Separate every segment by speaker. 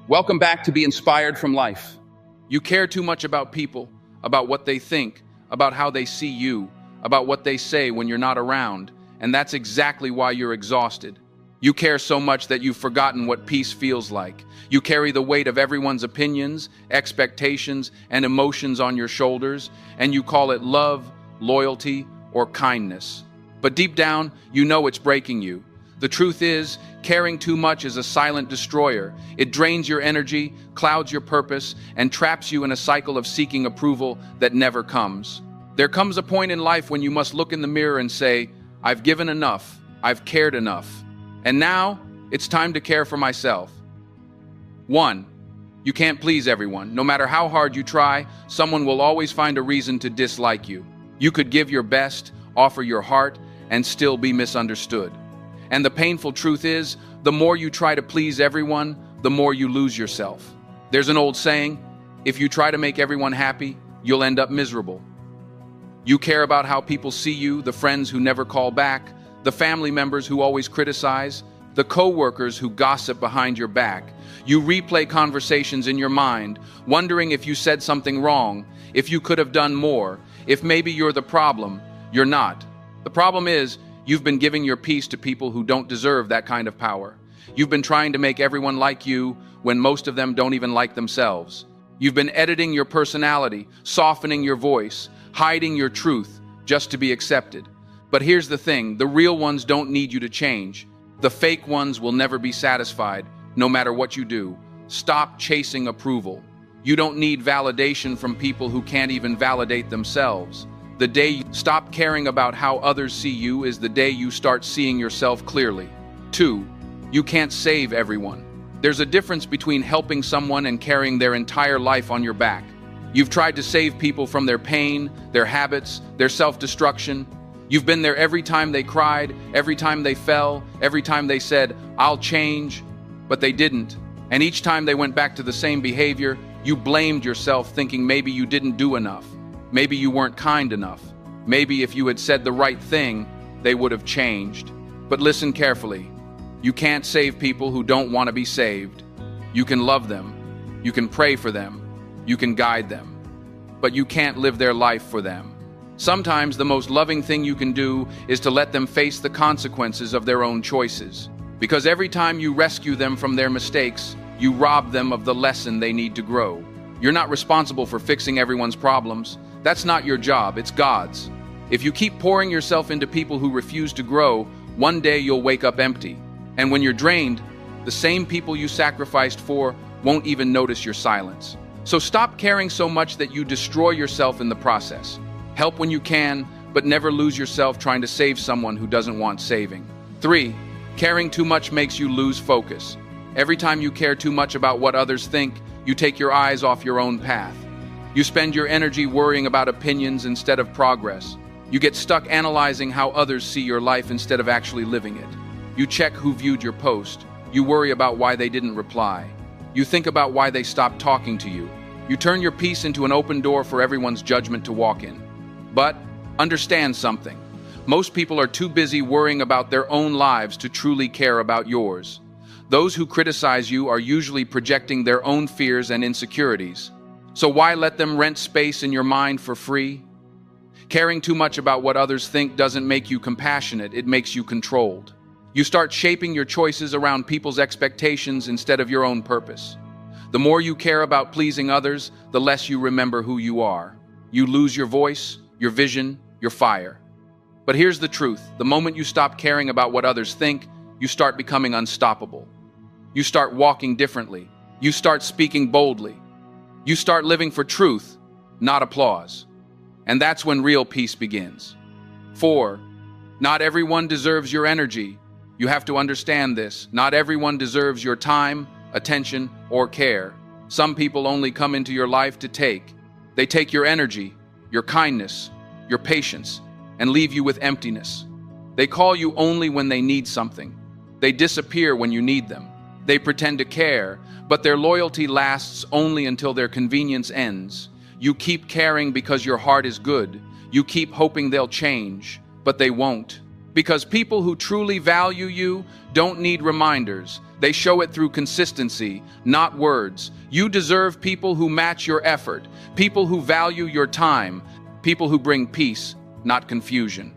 Speaker 1: Welcome back to Be Inspired from Life. You care too much about people, about what they think, about how they see you, about what they say when you're not around, and that's exactly why you're exhausted. You care so much that you've forgotten what peace feels like. You carry the weight of everyone's opinions, expectations, and emotions on your shoulders, and you call it love, loyalty, or kindness. But deep down, you know it's breaking you. The truth is, caring too much is a silent destroyer. It drains your energy, clouds your purpose, and traps you in a cycle of seeking approval that never comes. There comes a point in life when you must look in the mirror and say, I've given enough, I've cared enough, and now it's time to care for myself. 1. You can't please everyone. No matter how hard you try, someone will always find a reason to dislike you. You could give your best, offer your heart, and still be misunderstood. And the painful truth is, the more you try to please everyone, the more you lose yourself. There's an old saying, if you try to make everyone happy, you'll end up miserable. You care about how people see you, the friends who never call back, the family members who always criticize, the co-workers who gossip behind your back. You replay conversations in your mind, wondering if you said something wrong, if you could have done more, if maybe you're the problem. You're not. The problem is, you've been giving your peace to people who don't deserve that kind of power. You've been trying to make everyone like you when most of them don't even like themselves. You've been editing your personality, softening your voice, hiding your truth just to be accepted. But here's the thing, the real ones don't need you to change. The fake ones will never be satisfied, no matter what you do. Stop chasing approval. You don't need validation from people who can't even validate themselves. The day you stop caring about how others see you is the day you start seeing yourself clearly. 2. You can't save everyone. There's a difference between helping someone and carrying their entire life on your back. You've tried to save people from their pain, their habits, their self-destruction. You've been there every time they cried, every time they fell, every time they said, I'll change, but they didn't. And each time they went back to the same behavior, you blamed yourself thinking maybe you didn't do enough. Maybe you weren't kind enough. Maybe if you had said the right thing, they would have changed. But listen carefully. You can't save people who don't want to be saved. You can love them. You can pray for them. You can guide them. But you can't live their life for them. Sometimes the most loving thing you can do is to let them face the consequences of their own choices. Because every time you rescue them from their mistakes, you rob them of the lesson they need to grow. You're not responsible for fixing everyone's problems. That's not your job, it's God's. If you keep pouring yourself into people who refuse to grow, one day you'll wake up empty. And when you're drained, the same people you sacrificed for won't even notice your silence. So stop caring so much that you destroy yourself in the process. Help when you can, but never lose yourself trying to save someone who doesn't want saving. 3. Caring too much makes you lose focus. Every time you care too much about what others think, you take your eyes off your own path. You spend your energy worrying about opinions instead of progress. You get stuck analyzing how others see your life instead of actually living it. You check who viewed your post. You worry about why they didn't reply. You think about why they stopped talking to you. You turn your peace into an open door for everyone's judgment to walk in. But understand something. Most people are too busy worrying about their own lives to truly care about yours. Those who criticize you are usually projecting their own fears and insecurities. So why let them rent space in your mind for free? Caring too much about what others think doesn't make you compassionate, it makes you controlled. You start shaping your choices around people's expectations instead of your own purpose. The more you care about pleasing others, the less you remember who you are. You lose your voice, your vision, your fire. But here's the truth. The moment you stop caring about what others think, you start becoming unstoppable. You start walking differently. You start speaking boldly. You start living for truth, not applause. And that's when real peace begins. 4. Not everyone deserves your energy. You have to understand this. Not everyone deserves your time, attention, or care. Some people only come into your life to take. They take your energy, your kindness, your patience, and leave you with emptiness. They call you only when they need something. They disappear when you need them. They pretend to care, but their loyalty lasts only until their convenience ends. You keep caring because your heart is good. You keep hoping they'll change, but they won't. Because people who truly value you don't need reminders. They show it through consistency, not words. You deserve people who match your effort, people who value your time, people who bring peace, not confusion.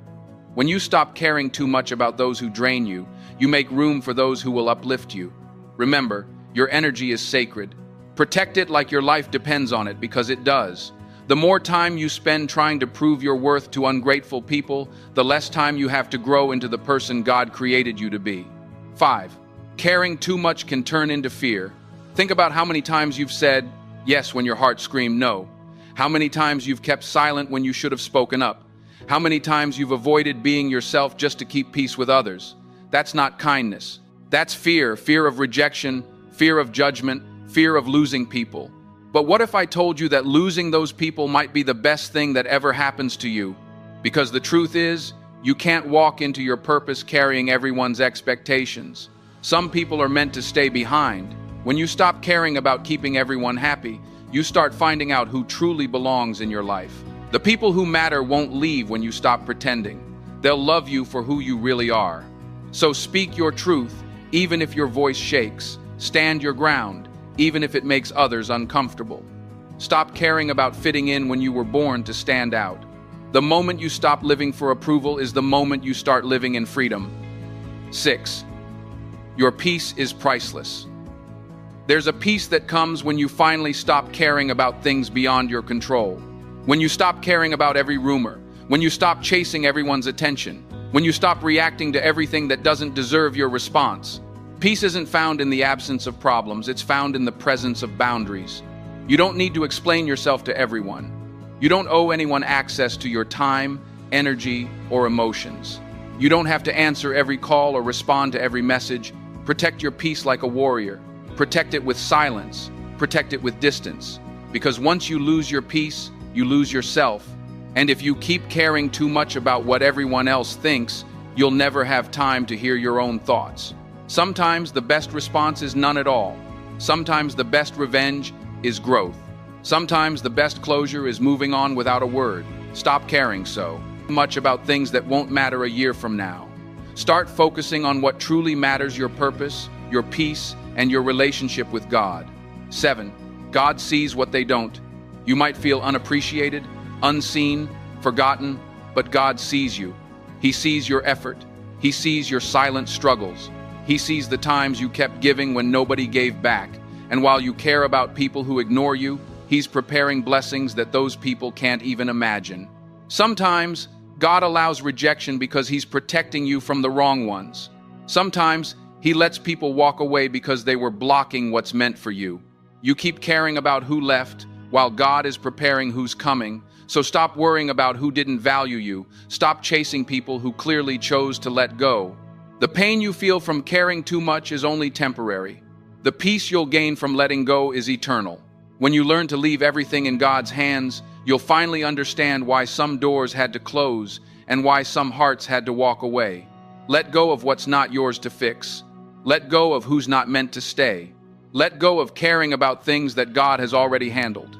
Speaker 1: When you stop caring too much about those who drain you, you make room for those who will uplift you. Remember, your energy is sacred. Protect it like your life depends on it, because it does. The more time you spend trying to prove your worth to ungrateful people, the less time you have to grow into the person God created you to be. 5. Caring too much can turn into fear. Think about how many times you've said yes when your heart screamed no. How many times you've kept silent when you should have spoken up. How many times you've avoided being yourself just to keep peace with others. That's not kindness. That's fear. Fear of rejection, fear of judgment, fear of losing people. But what if I told you that losing those people might be the best thing that ever happens to you? Because the truth is, you can't walk into your purpose carrying everyone's expectations. Some people are meant to stay behind. When you stop caring about keeping everyone happy, you start finding out who truly belongs in your life. The people who matter won't leave when you stop pretending. They'll love you for who you really are. So speak your truth, even if your voice shakes. Stand your ground, even if it makes others uncomfortable. Stop caring about fitting in when you were born to stand out. The moment you stop living for approval is the moment you start living in freedom. 6. Your peace is priceless. There's a peace that comes when you finally stop caring about things beyond your control. When you stop caring about every rumor. When you stop chasing everyone's attention. When you stop reacting to everything that doesn't deserve your response. Peace isn't found in the absence of problems, it's found in the presence of boundaries. You don't need to explain yourself to everyone. You don't owe anyone access to your time, energy, or emotions. You don't have to answer every call or respond to every message. Protect your peace like a warrior. Protect it with silence. Protect it with distance. Because once you lose your peace, you lose yourself. And if you keep caring too much about what everyone else thinks, you'll never have time to hear your own thoughts. Sometimes the best response is none at all. Sometimes the best revenge is growth. Sometimes the best closure is moving on without a word. Stop caring so much about things that won't matter a year from now. Start focusing on what truly matters: your purpose, your peace, and your relationship with God. 7. God sees what they don't. You might feel unappreciated, unseen, forgotten, but God sees you. He sees your effort. He sees your silent struggles. He sees the times you kept giving when nobody gave back. And while you care about people who ignore you, He's preparing blessings that those people can't even imagine. Sometimes God allows rejection because He's protecting you from the wrong ones. Sometimes He lets people walk away because they were blocking what's meant for you. You keep caring about who left while God is preparing who's coming. So stop worrying about who didn't value you. Stop chasing people who clearly chose to let go. The pain you feel from caring too much is only temporary. The peace you'll gain from letting go is eternal. When you learn to leave everything in God's hands, you'll finally understand why some doors had to close and why some hearts had to walk away. Let go of what's not yours to fix. Let go of who's not meant to stay. Let go of caring about things that God has already handled.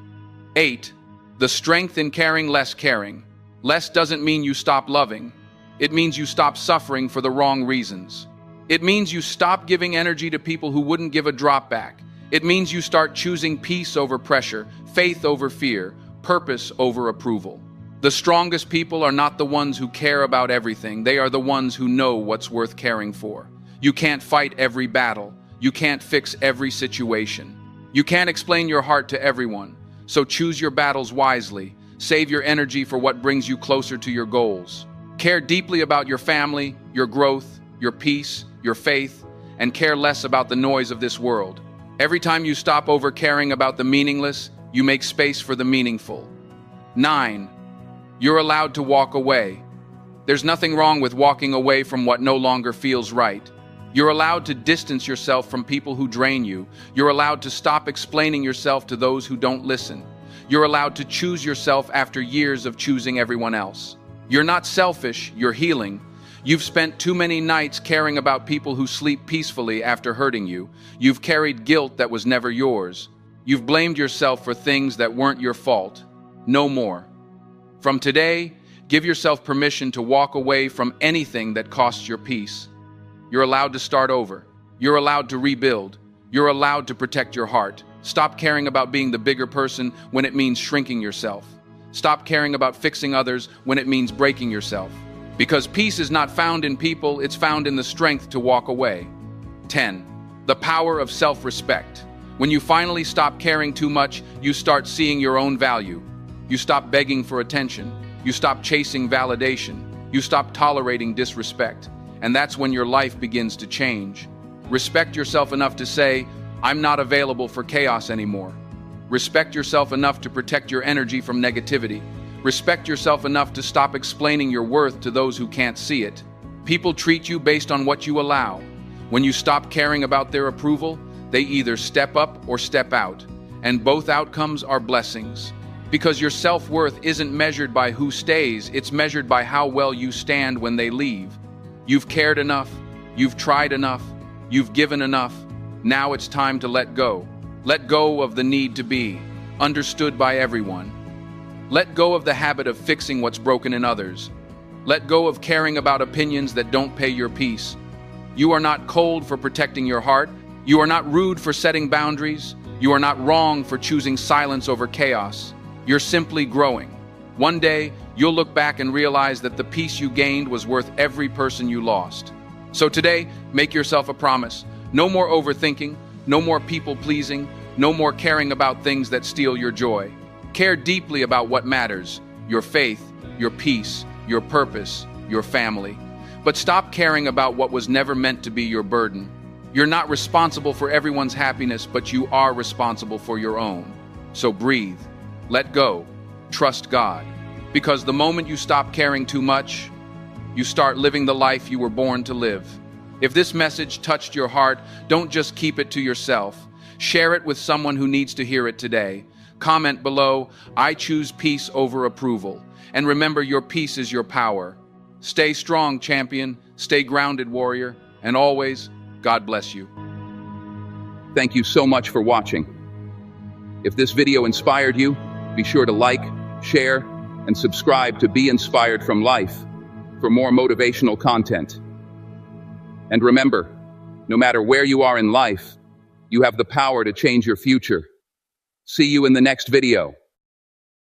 Speaker 1: 8. The strength in caring less caring. Less doesn't mean you stop loving. It means you stop suffering for the wrong reasons. It means you stop giving energy to people who wouldn't give a drop back. It means you start choosing peace over pressure, faith over fear, purpose over approval. The strongest people are not the ones who care about everything. They are the ones who know what's worth caring for. You can't fight every battle. You can't fix every situation. You can't explain your heart to everyone. So choose your battles wisely. Save your energy for what brings you closer to your goals. Care deeply about your family, your growth, your peace, your faith, and care less about the noise of this world. Every time you stop over caring about the meaningless, you make space for the meaningful. 9. You're allowed to walk away. There's nothing wrong with walking away from what no longer feels right. You're allowed to distance yourself from people who drain you. You're allowed to stop explaining yourself to those who don't listen. You're allowed to choose yourself after years of choosing everyone else. You're not selfish, you're healing. You've spent too many nights caring about people who sleep peacefully after hurting you. You've carried guilt that was never yours. You've blamed yourself for things that weren't your fault. No more. From today, Give yourself permission to walk away from anything that costs your peace. You're allowed to start over. You're allowed to rebuild. You're allowed to protect your heart. Stop caring about being the bigger person when it means shrinking yourself. Stop caring about fixing others when it means breaking yourself. Because peace is not found in people, it's found in the strength to walk away. 10. The power of self-respect. When you finally stop caring too much, you start seeing your own value. You stop begging for attention. You stop chasing validation. You stop tolerating disrespect. And that's when your life begins to change. Respect yourself enough to say, I'm not available for chaos anymore. Respect yourself enough to protect your energy from negativity. Respect yourself enough to stop explaining your worth to those who can't see it. People treat you based on what you allow. When you stop caring about their approval, they either step up or step out. And both outcomes are blessings. Because your self-worth isn't measured by who stays, it's measured by how well you stand when they leave. You've cared enough, you've tried enough, you've given enough. Now it's time to let go. Let go of the need to be understood by everyone. Let go of the habit of fixing what's broken in others. Let go of caring about opinions that don't pay your peace. You are not cold for protecting your heart. You are not rude for setting boundaries. You are not wrong for choosing silence over chaos. You're simply growing. One day, you'll look back and realize that the peace you gained was worth every person you lost. So today, make yourself a promise. No more overthinking, no more people-pleasing, no more caring about things that steal your joy. Care deeply about what matters, your faith, your peace, your purpose, your family. But stop caring about what was never meant to be your burden. You're not responsible for everyone's happiness, but you are responsible for your own. So breathe. Let go. Trust God. Because the moment you stop caring too much, you start living the life you were born to live. If this message touched your heart, don't just keep it to yourself. Share it with someone who needs to hear it today. Comment below, I choose peace over approval. And remember, your peace is your power. Stay strong, champion. Stay grounded, warrior. And always, God bless you.
Speaker 2: Thank you so much for watching. If this video inspired you, be sure to like, share, and subscribe to Be Inspired from Life for more motivational content. And remember, no matter where you are in life, you have the power to change your future. See you in the next video.